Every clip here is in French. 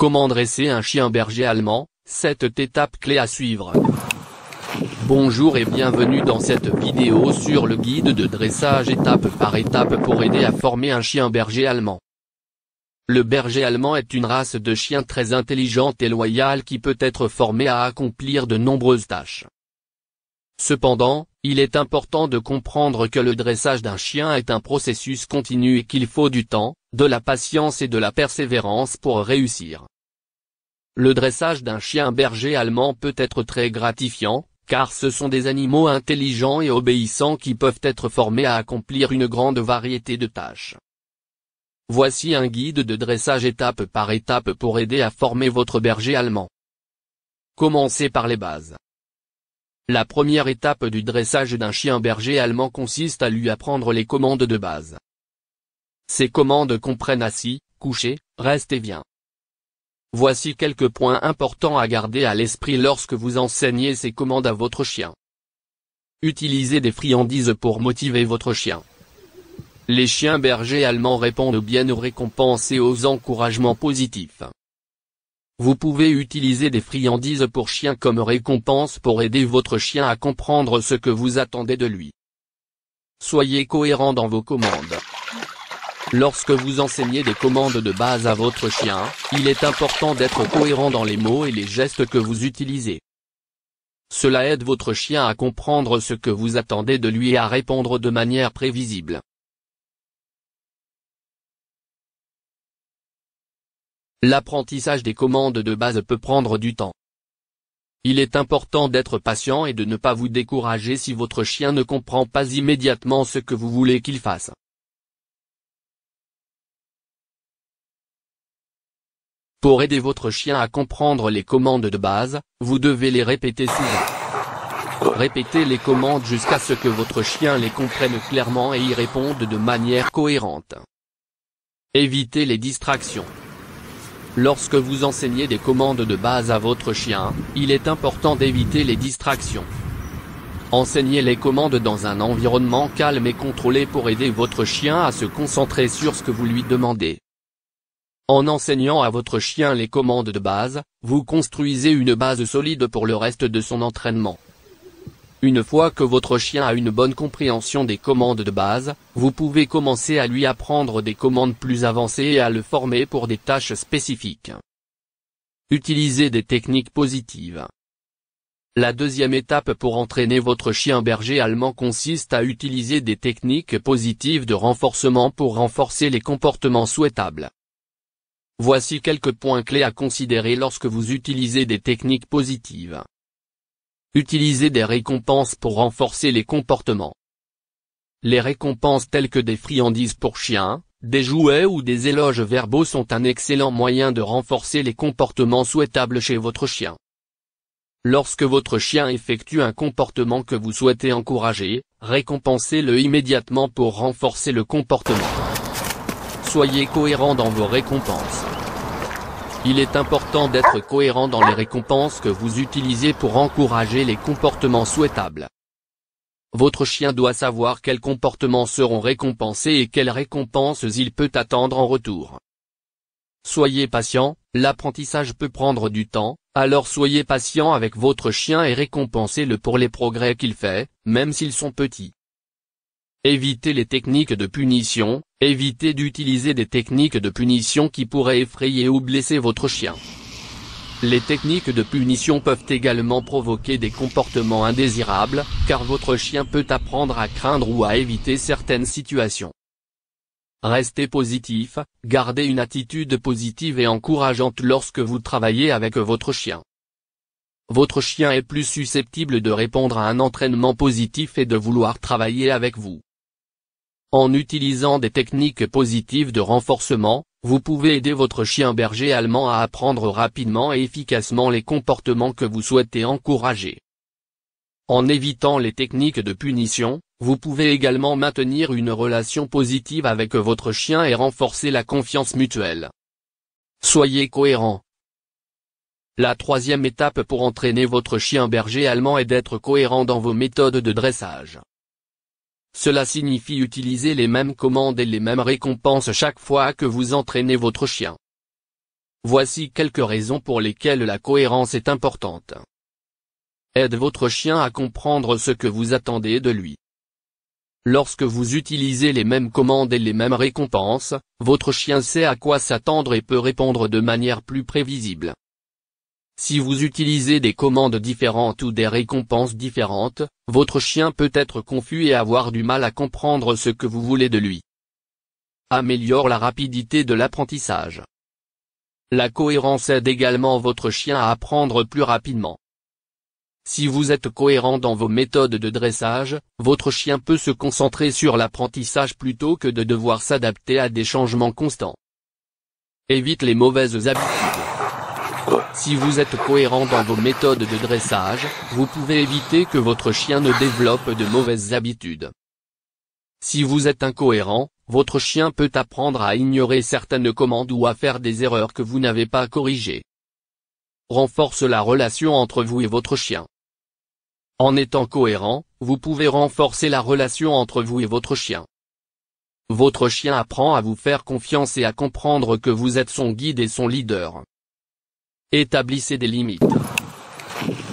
Comment dresser un chien berger allemand, 7 étapes clés à suivre. Bonjour et bienvenue dans cette vidéo sur le guide de dressage étape par étape pour aider à former un chien berger allemand. Le berger allemand est une race de chien très intelligente et loyale qui peut être formée à accomplir de nombreuses tâches. Cependant, il est important de comprendre que le dressage d'un chien est un processus continu et qu'il faut du temps, de la patience et de la persévérance pour réussir. Le dressage d'un chien berger allemand peut être très gratifiant, car ce sont des animaux intelligents et obéissants qui peuvent être formés à accomplir une grande variété de tâches. Voici un guide de dressage étape par étape pour aider à former votre berger allemand. Commencez par les bases. La première étape du dressage d'un chien berger allemand consiste à lui apprendre les commandes de base. Ces commandes comprennent assis, couché, reste et viens. Voici quelques points importants à garder à l'esprit lorsque vous enseignez ces commandes à votre chien. Utilisez des friandises pour motiver votre chien. Les chiens bergers allemands répondent bien aux récompenses et aux encouragements positifs. Vous pouvez utiliser des friandises pour chien comme récompense pour aider votre chien à comprendre ce que vous attendez de lui. Soyez cohérent dans vos commandes. Lorsque vous enseignez des commandes de base à votre chien, il est important d'être cohérent dans les mots et les gestes que vous utilisez. Cela aide votre chien à comprendre ce que vous attendez de lui et à répondre de manière prévisible. L'apprentissage des commandes de base peut prendre du temps. Il est important d'être patient et de ne pas vous décourager si votre chien ne comprend pas immédiatement ce que vous voulez qu'il fasse. Pour aider votre chien à comprendre les commandes de base, vous devez les répéter souvent. Répétez les commandes jusqu'à ce que votre chien les comprenne clairement et y réponde de manière cohérente. Évitez les distractions. Lorsque vous enseignez des commandes de base à votre chien, il est important d'éviter les distractions. Enseignez les commandes dans un environnement calme et contrôlé pour aider votre chien à se concentrer sur ce que vous lui demandez. En enseignant à votre chien les commandes de base, vous construisez une base solide pour le reste de son entraînement. Une fois que votre chien a une bonne compréhension des commandes de base, vous pouvez commencer à lui apprendre des commandes plus avancées et à le former pour des tâches spécifiques. Utilisez des techniques positives. La deuxième étape pour entraîner votre chien berger allemand consiste à utiliser des techniques positives de renforcement pour renforcer les comportements souhaitables. Voici quelques points clés à considérer lorsque vous utilisez des techniques positives. Utilisez des récompenses pour renforcer les comportements. Les récompenses telles que des friandises pour chiens, des jouets ou des éloges verbaux sont un excellent moyen de renforcer les comportements souhaitables chez votre chien. Lorsque votre chien effectue un comportement que vous souhaitez encourager, récompensez-le immédiatement pour renforcer le comportement. Soyez cohérent dans vos récompenses. Il est important d'être cohérent dans les récompenses que vous utilisez pour encourager les comportements souhaitables. Votre chien doit savoir quels comportements seront récompensés et quelles récompenses il peut attendre en retour. Soyez patient, l'apprentissage peut prendre du temps, alors soyez patient avec votre chien et récompensez-le pour les progrès qu'il fait, même s'ils sont petits. Évitez les techniques de punition, évitez d'utiliser des techniques de punition qui pourraient effrayer ou blesser votre chien. Les techniques de punition peuvent également provoquer des comportements indésirables, car votre chien peut apprendre à craindre ou à éviter certaines situations. Restez positif, gardez une attitude positive et encourageante lorsque vous travaillez avec votre chien. Votre chien est plus susceptible de répondre à un entraînement positif et de vouloir travailler avec vous. En utilisant des techniques positives de renforcement, vous pouvez aider votre chien berger allemand à apprendre rapidement et efficacement les comportements que vous souhaitez encourager. En évitant les techniques de punition, vous pouvez également maintenir une relation positive avec votre chien et renforcer la confiance mutuelle. Soyez cohérent. La troisième étape pour entraîner votre chien berger allemand est d'être cohérent dans vos méthodes de dressage. Cela signifie utiliser les mêmes commandes et les mêmes récompenses chaque fois que vous entraînez votre chien. Voici quelques raisons pour lesquelles la cohérence est importante. Aide votre chien à comprendre ce que vous attendez de lui. Lorsque vous utilisez les mêmes commandes et les mêmes récompenses, votre chien sait à quoi s'attendre et peut répondre de manière plus prévisible. Si vous utilisez des commandes différentes ou des récompenses différentes, votre chien peut être confus et avoir du mal à comprendre ce que vous voulez de lui. Améliore la rapidité de l'apprentissage. La cohérence aide également votre chien à apprendre plus rapidement. Si vous êtes cohérent dans vos méthodes de dressage, votre chien peut se concentrer sur l'apprentissage plutôt que de devoir s'adapter à des changements constants. Évite les mauvaises habitudes. Si vous êtes cohérent dans vos méthodes de dressage, vous pouvez éviter que votre chien ne développe de mauvaises habitudes. Si vous êtes incohérent, votre chien peut apprendre à ignorer certaines commandes ou à faire des erreurs que vous n'avez pas corrigées. Renforce la relation entre vous et votre chien. En étant cohérent, vous pouvez renforcer la relation entre vous et votre chien. Votre chien apprend à vous faire confiance et à comprendre que vous êtes son guide et son leader. Établissez des limites.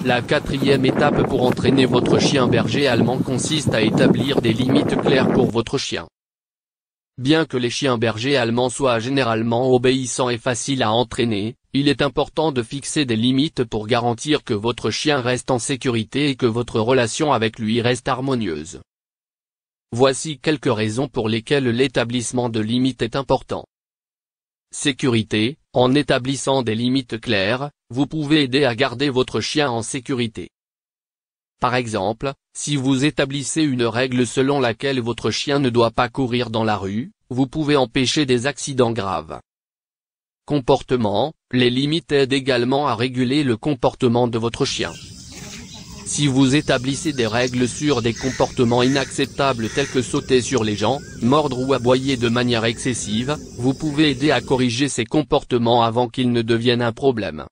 La quatrième étape pour entraîner votre chien berger allemand consiste à établir des limites claires pour votre chien. Bien que les chiens bergers allemands soient généralement obéissants et faciles à entraîner, il est important de fixer des limites pour garantir que votre chien reste en sécurité et que votre relation avec lui reste harmonieuse. Voici quelques raisons pour lesquelles l'établissement de limites est important. Sécurité. En établissant des limites claires, vous pouvez aider à garder votre chien en sécurité. Par exemple, si vous établissez une règle selon laquelle votre chien ne doit pas courir dans la rue, vous pouvez empêcher des accidents graves. Comportement. Les limites aident également à réguler le comportement de votre chien. Si vous établissez des règles sur des comportements inacceptables tels que sauter sur les gens, mordre ou aboyer de manière excessive, vous pouvez aider à corriger ces comportements avant qu'ils ne deviennent un problème.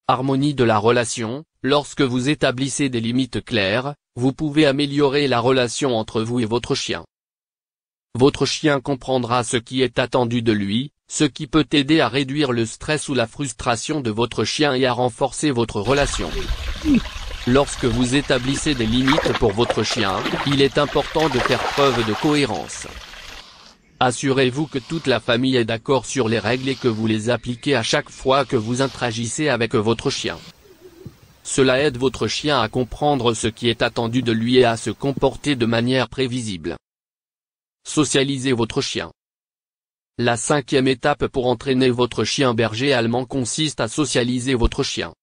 Harmonie de la relation. Lorsque vous établissez des limites claires, vous pouvez améliorer la relation entre vous et votre chien. Votre chien comprendra ce qui est attendu de lui, ce qui peut aider à réduire le stress ou la frustration de votre chien et à renforcer votre relation. Lorsque vous établissez des limites pour votre chien, il est important de faire preuve de cohérence. Assurez-vous que toute la famille est d'accord sur les règles et que vous les appliquez à chaque fois que vous interagissez avec votre chien. Cela aide votre chien à comprendre ce qui est attendu de lui et à se comporter de manière prévisible. Socialisez votre chien. La cinquième étape pour entraîner votre chien berger allemand consiste à socialiser votre chien.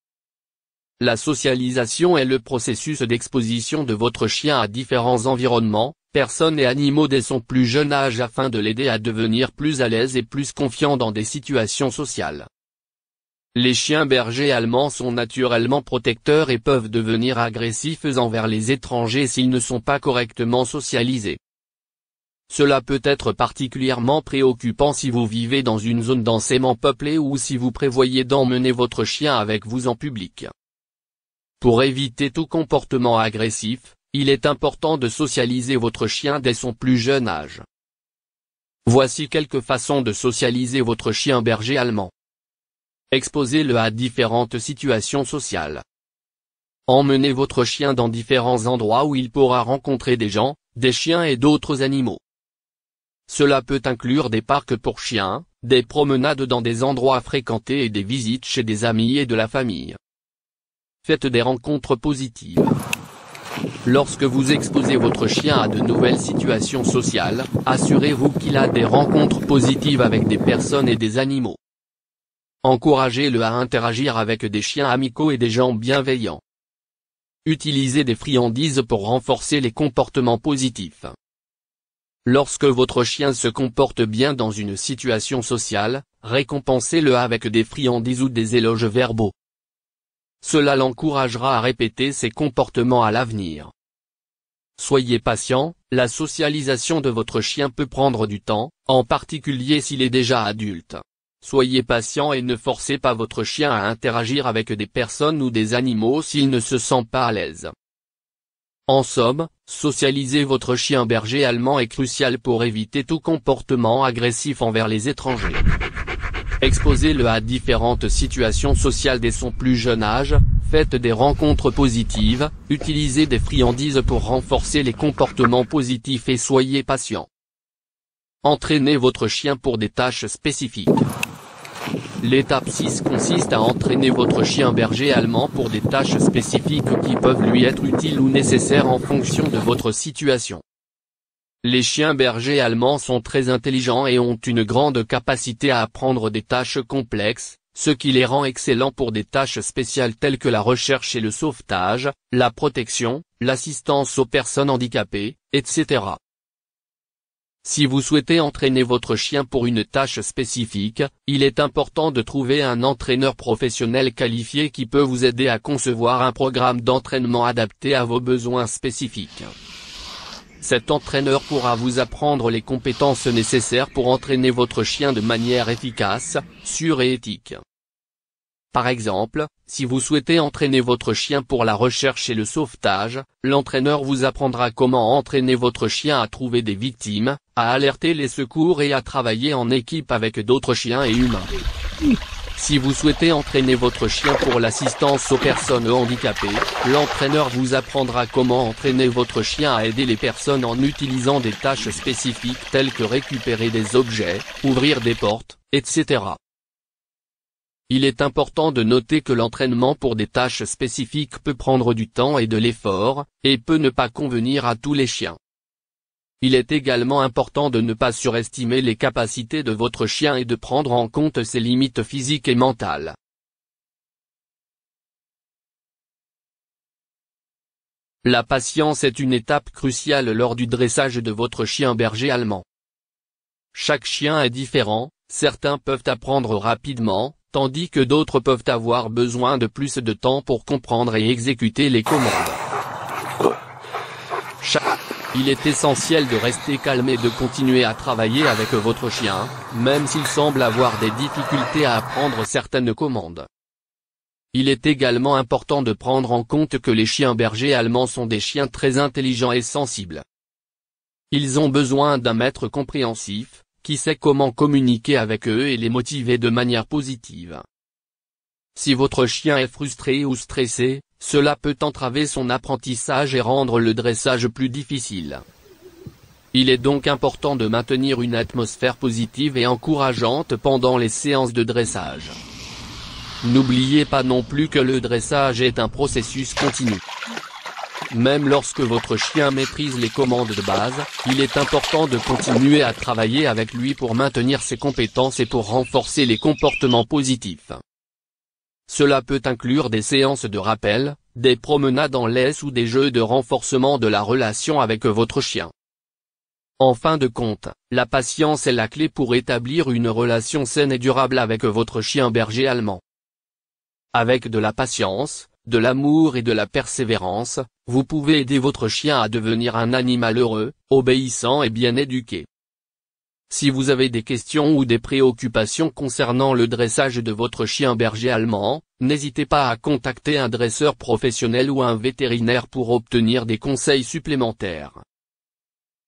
La socialisation est le processus d'exposition de votre chien à différents environnements, personnes et animaux dès son plus jeune âge afin de l'aider à devenir plus à l'aise et plus confiant dans des situations sociales. Les chiens bergers allemands sont naturellement protecteurs et peuvent devenir agressifs envers les étrangers s'ils ne sont pas correctement socialisés. Cela peut être particulièrement préoccupant si vous vivez dans une zone densément peuplée ou si vous prévoyez d'emmener votre chien avec vous en public. Pour éviter tout comportement agressif, il est important de socialiser votre chien dès son plus jeune âge. Voici quelques façons de socialiser votre chien berger allemand. Exposez-le à différentes situations sociales. Emmenez votre chien dans différents endroits où il pourra rencontrer des gens, des chiens et d'autres animaux. Cela peut inclure des parcs pour chiens, des promenades dans des endroits fréquentés et des visites chez des amis et de la famille. Faites des rencontres positives. Lorsque vous exposez votre chien à de nouvelles situations sociales, assurez-vous qu'il a des rencontres positives avec des personnes et des animaux. Encouragez-le à interagir avec des chiens amicaux et des gens bienveillants. Utilisez des friandises pour renforcer les comportements positifs. Lorsque votre chien se comporte bien dans une situation sociale, récompensez-le avec des friandises ou des éloges verbaux. Cela l'encouragera à répéter ces comportements à l'avenir. Soyez patient, la socialisation de votre chien peut prendre du temps, en particulier s'il est déjà adulte. Soyez patient et ne forcez pas votre chien à interagir avec des personnes ou des animaux s'il ne se sent pas à l'aise. En somme, socialiser votre chien berger allemand est crucial pour éviter tout comportement agressif envers les étrangers. Exposez-le à différentes situations sociales dès son plus jeune âge, faites des rencontres positives, utilisez des friandises pour renforcer les comportements positifs et soyez patient. Entraînez votre chien pour des tâches spécifiques. L'étape 6 consiste à entraîner votre chien berger allemand pour des tâches spécifiques qui peuvent lui être utiles ou nécessaires en fonction de votre situation. Les chiens bergers allemands sont très intelligents et ont une grande capacité à apprendre des tâches complexes, ce qui les rend excellents pour des tâches spéciales telles que la recherche et le sauvetage, la protection, l'assistance aux personnes handicapées, etc. Si vous souhaitez entraîner votre chien pour une tâche spécifique, il est important de trouver un entraîneur professionnel qualifié qui peut vous aider à concevoir un programme d'entraînement adapté à vos besoins spécifiques. Cet entraîneur pourra vous apprendre les compétences nécessaires pour entraîner votre chien de manière efficace, sûre et éthique. Par exemple, si vous souhaitez entraîner votre chien pour la recherche et le sauvetage, l'entraîneur vous apprendra comment entraîner votre chien à trouver des victimes, à alerter les secours et à travailler en équipe avec d'autres chiens et humains. Si vous souhaitez entraîner votre chien pour l'assistance aux personnes handicapées, l'entraîneur vous apprendra comment entraîner votre chien à aider les personnes en utilisant des tâches spécifiques telles que récupérer des objets, ouvrir des portes, etc. Il est important de noter que l'entraînement pour des tâches spécifiques peut prendre du temps et de l'effort, et peut ne pas convenir à tous les chiens. Il est également important de ne pas surestimer les capacités de votre chien et de prendre en compte ses limites physiques et mentales. La patience est une étape cruciale lors du dressage de votre chien berger allemand. Chaque chien est différent, certains peuvent apprendre rapidement, tandis que d'autres peuvent avoir besoin de plus de temps pour comprendre et exécuter les commandes. Il est essentiel de rester calme et de continuer à travailler avec votre chien, même s'il semble avoir des difficultés à apprendre certaines commandes. Il est également important de prendre en compte que les chiens bergers allemands sont des chiens très intelligents et sensibles. Ils ont besoin d'un maître compréhensif, qui sait comment communiquer avec eux et les motiver de manière positive. Si votre chien est frustré ou stressé, cela peut entraver son apprentissage et rendre le dressage plus difficile. Il est donc important de maintenir une atmosphère positive et encourageante pendant les séances de dressage. N'oubliez pas non plus que le dressage est un processus continu. Même lorsque votre chien maîtrise les commandes de base, il est important de continuer à travailler avec lui pour maintenir ses compétences et pour renforcer les comportements positifs. Cela peut inclure des séances de rappel, des promenades en laisse ou des jeux de renforcement de la relation avec votre chien. En fin de compte, la patience est la clé pour établir une relation saine et durable avec votre chien berger allemand. Avec de la patience, de l'amour et de la persévérance, vous pouvez aider votre chien à devenir un animal heureux, obéissant et bien éduqué. Si vous avez des questions ou des préoccupations concernant le dressage de votre chien berger allemand, n'hésitez pas à contacter un dresseur professionnel ou un vétérinaire pour obtenir des conseils supplémentaires.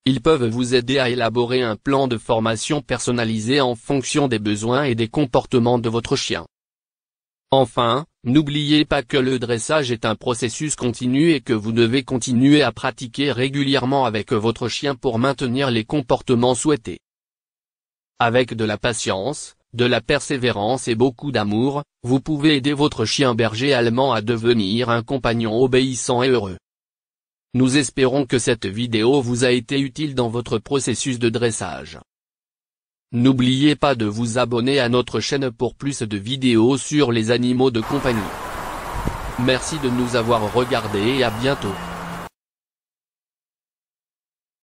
Ils peuvent vous aider à élaborer un plan de formation personnalisé en fonction des besoins et des comportements de votre chien. Enfin, n'oubliez pas que le dressage est un processus continu et que vous devez continuer à pratiquer régulièrement avec votre chien pour maintenir les comportements souhaités. Avec de la patience, de la persévérance et beaucoup d'amour, vous pouvez aider votre chien berger allemand à devenir un compagnon obéissant et heureux. Nous espérons que cette vidéo vous a été utile dans votre processus de dressage. N'oubliez pas de vous abonner à notre chaîne pour plus de vidéos sur les animaux de compagnie. Merci de nous avoir regardés et à bientôt.